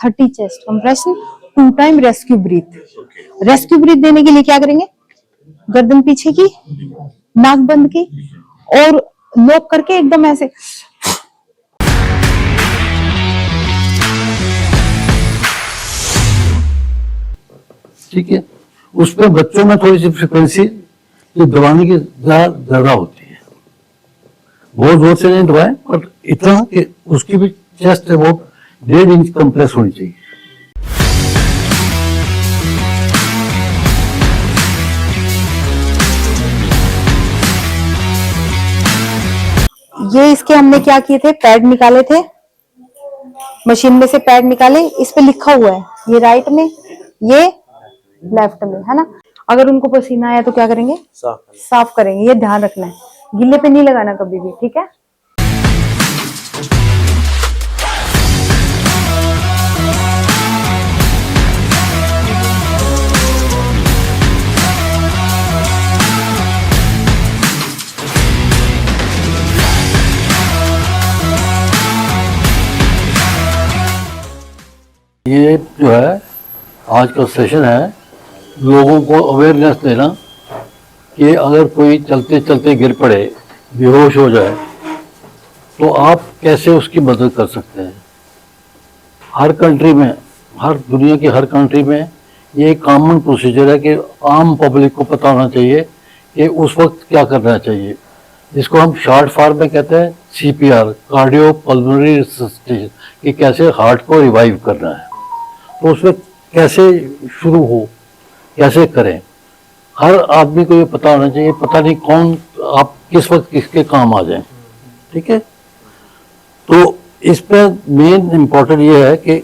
30 chest compression, 2 time rescue breath. Rescue breath देने के लिए क्या करेंगे, गर्दन पीछे की, नाक बंद की और लॉक करके एकदम ऐसे। ठीक है, उसमें बच्चों में थोड़ी सी फ्रिक्वेंसी दबाने की ज्यादा होती है, बहुत जोर से नहीं दबाएं, पर इतना कि उसकी भी चेस्ट है वो 1.5 इंच कंप्रेस होनी चाहिए। ये इसके हमने क्या किए थे, पैड निकाले थे, मशीन में से पैड निकाले, इस पे लिखा हुआ है, ये राइट में, ये लेफ्ट में, है ना। अगर उनको पसीना आया तो क्या करेंगे, साफ करेंगे। ये ध्यान रखना है, गिले पे नहीं लगाना कभी भी, ठीक है। ये जो है आज का सेशन है, लोगों को अवेयरनेस देना कि अगर कोई चलते चलते गिर पड़े, बेहोश हो जाए, तो आप कैसे उसकी मदद कर सकते हैं। हर कंट्री में, हर दुनिया की हर कंट्री में ये एक कॉमन प्रोसीजर है कि आम पब्लिक को पता होना चाहिए कि उस वक्त क्या करना चाहिए, जिसको हम शॉर्ट फॉर्म में कहते हैं CPR, कार्डियो पल्मोनरी रिससिटेशन, कि कैसे हार्ट को रिवाइव करना है। तो उसमें कैसे शुरू हो, कैसे करें, हर आदमी को ये पता होना चाहिए। पता नहीं कौन आप किस वक्त किसके काम आ जाए, ठीक है। तो इस पे मेन इम्पोर्टेंट ये है कि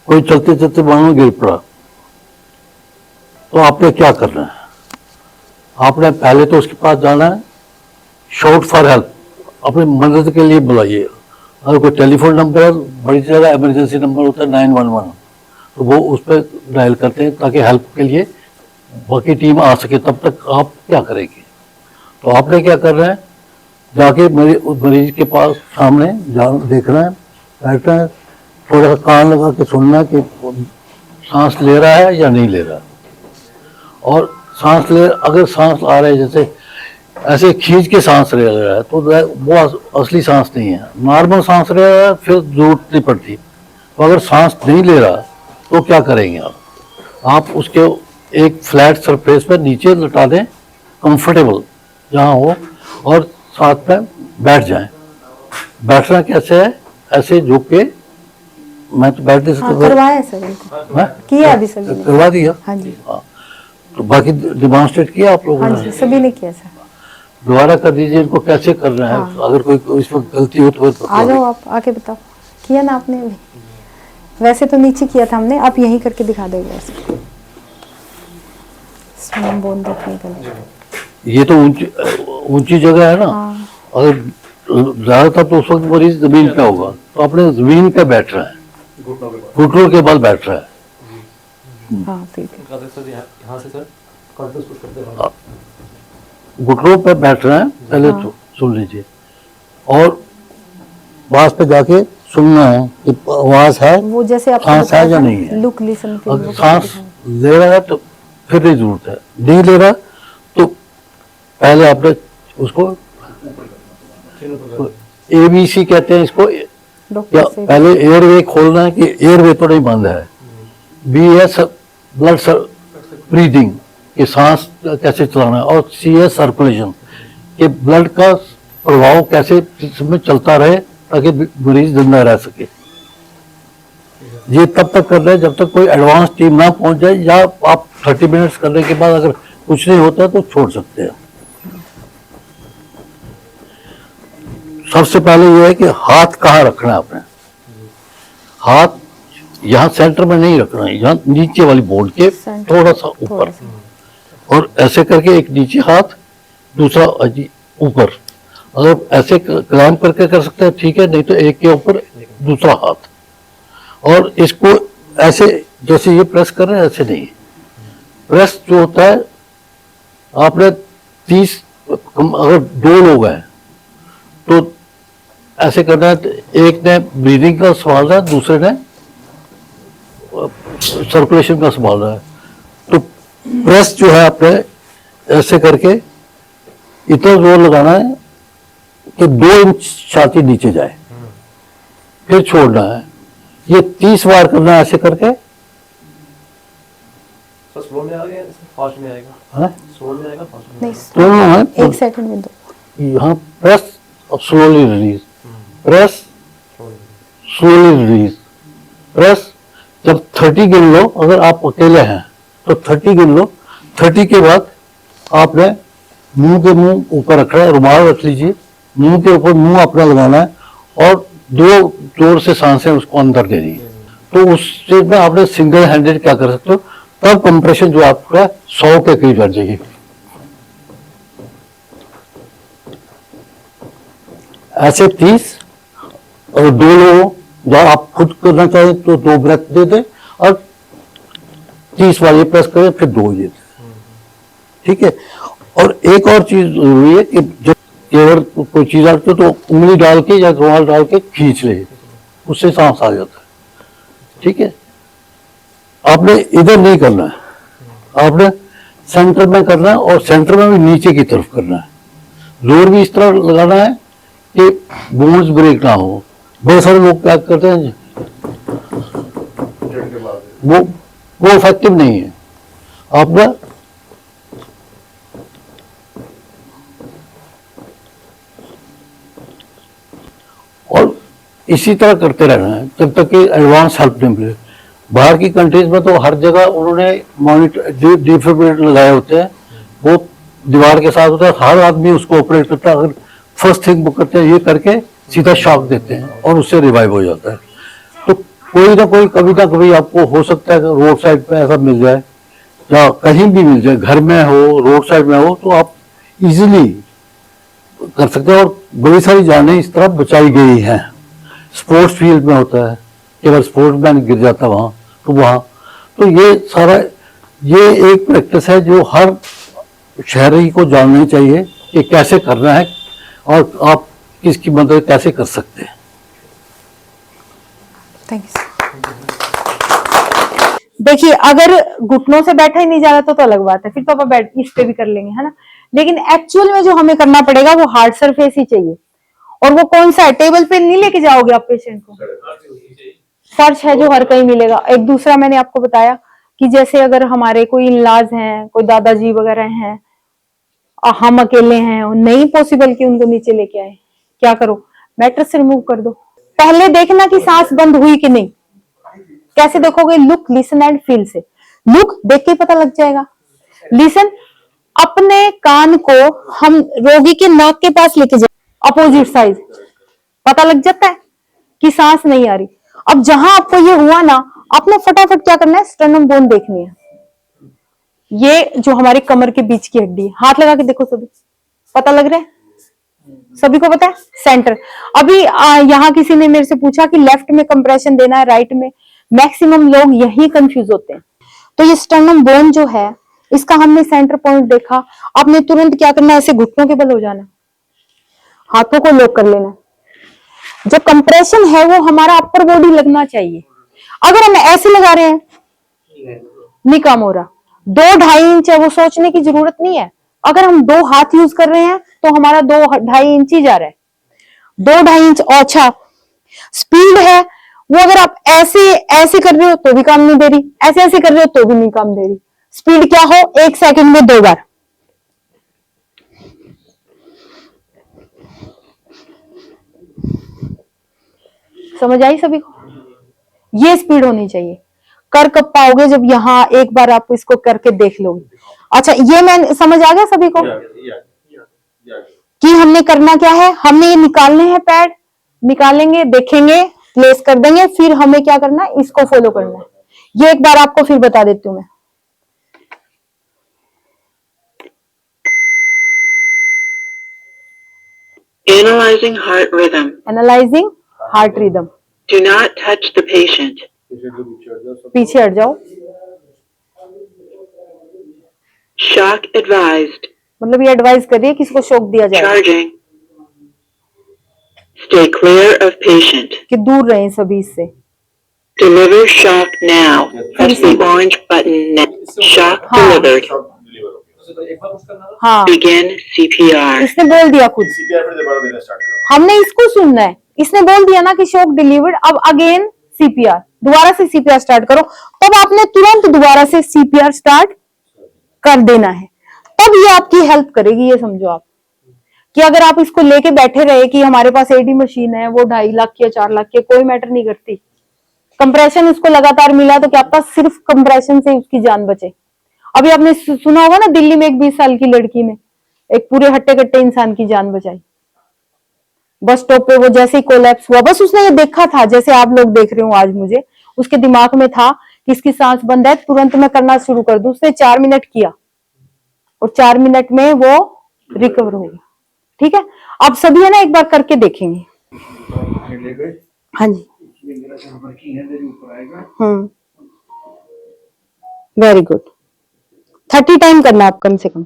कोई चलते चलते मानो गिर पड़ा, तो आपने क्या करना है। आपने पहले तो उसके पास जाना है, शॉट फॉर हेल्प, अपनी मदद के लिए बुलाइए। अगर कोई टेलीफोन नंबर है, बड़ी जगह इमरजेंसी नंबर होता है 911, तो वो उस पर डायल करते हैं ताकि हेल्प के लिए बाकी टीम आ सके। तब तक आप क्या करेंगे, तो आपने क्या करना है, जाके मरीज के पास सामने देखना है, बैठना है, थोड़ा सा कान लगा के सुनना है कि सांस ले रहा है या नहीं ले रहा। और अगर सांस आ रहा है, जैसे ऐसे खींच के सांस ले रहा है, तो वो असली सांस नहीं है। नॉर्मल सांस ले रहा है, फिर जरूरत नहीं पड़ती। तो अगर सांस नहीं ले रहा तो क्या करेंगे आप उसके एक फ्लैट सरफेस पर नीचे लटा दें, कंफर्टेबल जहाँ हो, और साथ में बैठ जाएं। बैठना कैसे है, ऐसे झुक के, मैं तो बैठ नहीं सकता। करवाया सर, किया अभी सभी, करवा दिया। हाँ जी, तो बाकी डिमॉन्स्ट्रेट किया आप लोगों ने? हाँ जी, सभी ने किया सर। दोबारा कर दीजिए, इनको कैसे करना है। हाँ। अगर कोई इस वक्त गलती हो तो आ जाओ, आप आके बताओ। किया ना आपने अभी? वैसे तो नीचे किया था हमने, आप यहीं करके दिखा दोगे ऐसे। बोन रखने के लिए ये तो ऊंची जगह है ना। हाँ। अगर ज्यादातर तो उस वक्त मरीज जमीन पे होगा, तो आपने जमीन पे बैठ रहा है, घुटनों के बल बैठ रहा है। हाँ ठीक है, घुटनों पे बैठ रहे हैं, पहले हाँ। तो सुन लीजिए, और बास पे जाके सुनना है कि आवाज है, वो जैसे आप सांस है या नहीं है। लुक लिसन, अगर सांस ले रहा है तो फिर नहीं जरूरत है, नहीं ले रहा तो पहले आपने उसको ABC कहते हैं इसको, या पहले एयरवे खोलना है कि एयरवे तो नहीं बंद है। BS ब्लड ब्रीदिंग, कि सांस कैसे चलाना है, और CS सर्कुलेशन, कि ब्लड का प्रभाव कैसे जिसमें चलता रहे ताकि मरीज जिंदा रह सके। ये तब तक करना है जब तक कोई एडवांस टीम ना पहुंच जाए, या आप 30 मिनट्स करने के बाद अगर कुछ नहीं होता तो छोड़ सकते हैं। सबसे पहले यह है कि हाथ कहाँ रखना है आपने। हाथ यहाँ सेंटर में नहीं रखना है, यहाँ नीचे वाली बोर्ड के थोड़ा सा ऊपर, और ऐसे करके एक नीचे हाथ, दूसरा ऊपर। अगर ऐसे क्लाइंब करके कर सकते हैं ठीक है, नहीं तो एक के ऊपर दूसरा हाथ, और इसको ऐसे जैसे ये प्रेस कर रहे हैं ऐसे नहीं। प्रेस जो होता है, आपने 30 अगर 2 लोग हैं तो ऐसे करना है, एक ने ब्रीदिंग का संभालना है, दूसरे ने सर्कुलेशन का संभाल रहा है। तो प्रेस जो है आपने ऐसे करके इतना जोर लगाना है कि 2 इंच छाती नीचे जाए, फिर छोड़ना है। ये 30 बार करना है ऐसे करके। तो स्लो में आ गया, फास्ट में आएगा? है स्लो में आएगा, फास्ट में? नहीं, दोनों है। 1 सेकंड में दो। यहाँ प्रेस और slowly release, press slowly release, press. जब 30 गिन लो, अगर आप अकेले हैं तो 30 गिन लो। 30 के बाद आपने मुंह के मुंह ऊपर रखना है, रुमाल रख लीजिए, मुंह के ऊपर मुंह अपना लगाना है और 2 जोर से सांसें उसको अंदर दे दी। तो उस स्टेज में आपने सिंगल हैंडेड क्या कर सकते हो, तब कंप्रेशन जो आपका 100 के करीब बढ़ जाएगी। ऐसे 30 और 2 लोगों, जब आप खुद करना चाहें तो 2 ब्रेथ दे दें और 30 वाली प्रेस करें, फिर 2 दे दें। ठीक है। और एक और चीज जरूरी है कि जब अगर कोई चीज आती है तो उंगली डाल के या रुमाल डाल के खींच ले, उससे सांस आ जाता है। ठीक है। आपने इधर नहीं करना है, आपने सेंटर में करना है और सेंटर में भी नीचे की तरफ करना है। जोर भी इस तरह लगाना है कि बोन्स ब्रेक ना हो। बहुत सारे लोग क्या करते हैं, वो इफेक्टिव नहीं है। आपका और इसी तरह करते रहना है जब तक कि एडवांस हेल्प नहीं मिले। बाहर की कंट्रीज में तो हर जगह उन्होंने मॉनिटर डिफिब्रिलेटर लगाए होते हैं, वो दीवार के साथ होता है, हर आदमी उसको ऑपरेट करता है। अगर फर्स्ट थिंग वो करते हैं, ये करके सीधा शॉक देते हैं और उससे रिवाइव हो जाता है। तो कोई ना कोई कभी ना कभी आपको हो सकता है कि रोड साइड पे ऐसा मिल जाए या कहीं भी मिल जाए, घर में हो, रोड साइड में हो, तो आप इजीली कर सकते हैं। और बड़ी सारी जानें इस तरह बचाई गई हैं। स्पोर्ट्स फील्ड में होता है, केवल स्पोर्ट्समैन गिर जाता वहां, तो वहां तो ये सारा, ये एक प्रैक्टिस है जो हर शहरी को जाननी चाहिए कि कैसे करना है और आप किसकी मदद कैसे कर सकते हैं। Thank you. देखिए, अगर घुटनों से बैठा ही नहीं जा रहा तो अलग बात है, फिर तो आप बैठ इस पे भी कर लेंगे, है ना। लेकिन एक्चुअल में जो हमें करना पड़ेगा वो हार्ड सरफेस ही चाहिए। और वो कौन सा है, टेबल पे नहीं लेके जाओगे आप पेशेंट को, फर्श है जो हर कहीं मिलेगा। एक दूसरा मैंने आपको बताया कि जैसे अगर हमारे कोई इनलाज हैं, कोई दादाजी वगैरह हैं, हम अकेले हैं और नहीं पॉसिबल कि उनको नीचे लेके आए, क्या करो, मैट्रेस से रिमूव कर दो। पहले देखना कि सांस बंद हुई कि नहीं। कैसे देखोगे, लुक लिसन एंड फील से। लुक देख के पता लग जाएगा, लिसन अपने कान को हम रोगी के नाक के पास लेके जाए, अपोजिट साइड, पता लग जाता है कि सांस नहीं आ रही। अब जहां आपको ये हुआ ना, आपने फटाफट क्या करना है, स्टर्नम बोन देखनी है। ये जो हमारी कमर के बीच की हड्डी है, हाथ लगा के देखो सभी, पता लग रहा है, सभी को पता है, सेंटर। अभी यहाँ किसी ने मेरे से पूछा कि लेफ्ट में कंप्रेशन देना है राइट में, मैक्सिमम लोग यही कंफ्यूज होते हैं। तो ये स्टर्नम बोन जो है, इसका हमने सेंटर पॉइंट देखा। आपने तुरंत क्या करना है, ऐसे घुटनों के बल हो जाना, हाथों को लॉक कर लेना। जो कंप्रेशन है वो हमारा अपर बॉडी लगना चाहिए। अगर हम ऐसे लगा रहे हैं, नहीं काम हो रहा। 2-2.5 इंच है, वो सोचने की जरूरत नहीं है। अगर हम 2 हाथ यूज कर रहे हैं तो हमारा 2-2.5 इंच ही जा रहा है, 2-2.5 इंच। अच्छा, स्पीड है वो, अगर आप ऐसे ऐसे कर रहे हो तो भी काम नहीं दे रही, ऐसे ऐसे कर रहे हो तो भी नहीं काम दे रही। स्पीड क्या हो, 1 सेकंड में 2 बार। समझ आई सभी को, ये स्पीड होनी चाहिए। कर कब पाओगे, जब यहां एक बार आप इसको करके देख लोगे। अच्छा, ये मैं समझ आ गया सभी को कि हमने करना क्या है। हमने ये निकालने हैं, पैड निकालेंगे, देखेंगे, प्लेस कर देंगे, फिर हमें क्या करना है, इसको फॉलो करना है। ये एक बार आपको फिर बता देती हूं मैं। Analyzing heart rhythm. Analysing heart rhythm. Do not touch the patient. पीछे हट जाओ, Shock advised. मतलब ये एडवाइस करिए किसी को शॉक दिया जाए Charging. Stay clear of patient. कि दूर रहें सभी इससे। Deliver shock now. Press the orange button now. Shock delivered. तो एक बार उसका नाम हाँ, Begin CPR. इसने बोल दिया खुद, सीपीआर फिर दोबारा देना स्टार्ट करो। हमने इसको सुनना है। इसने बोल दिया ना कि शॉक डिलीवर्ड, अब अगेन सीपीआर, दोबारा से सीपीआर स्टार्ट करो। तब आपने तुरंत दोबारा से सीपीआर स्टार्ट कर देना है, तब ये आपकी हेल्प करेगी। ये समझो आप कि अगर आप इसको लेके बैठे रहे कि हमारे पास एडी मशीन है, वो 2.5 लाख की या 4 लाख की, कोई मैटर नहीं करती। कंप्रेशन उसको लगातार मिला तो क्या पता सिर्फ कंप्रेशन से उसकी जान बचे। अभी आपने सुना होगा ना, दिल्ली में एक 20 साल की लड़की ने एक पूरे हट्टे कट्टे इंसान की जान बचाई। बस स्टॉप पे वो जैसे ही कोलैप्स हुआ, बस उसने ये देखा था जैसे आप लोग देख रहे हो आज मुझे, उसके दिमाग में था कि इसकी सांस बंद है, तुरंत मैं करना शुरू कर दूं। उसने 4 मिनट किया और 4 मिनट में वो रिकवर हो गया। ठीक है, आप सभी है ना एक बार करके देखेंगे। हाँ जी, वेरी गुड। 30 टाइम करना आप कम से कम।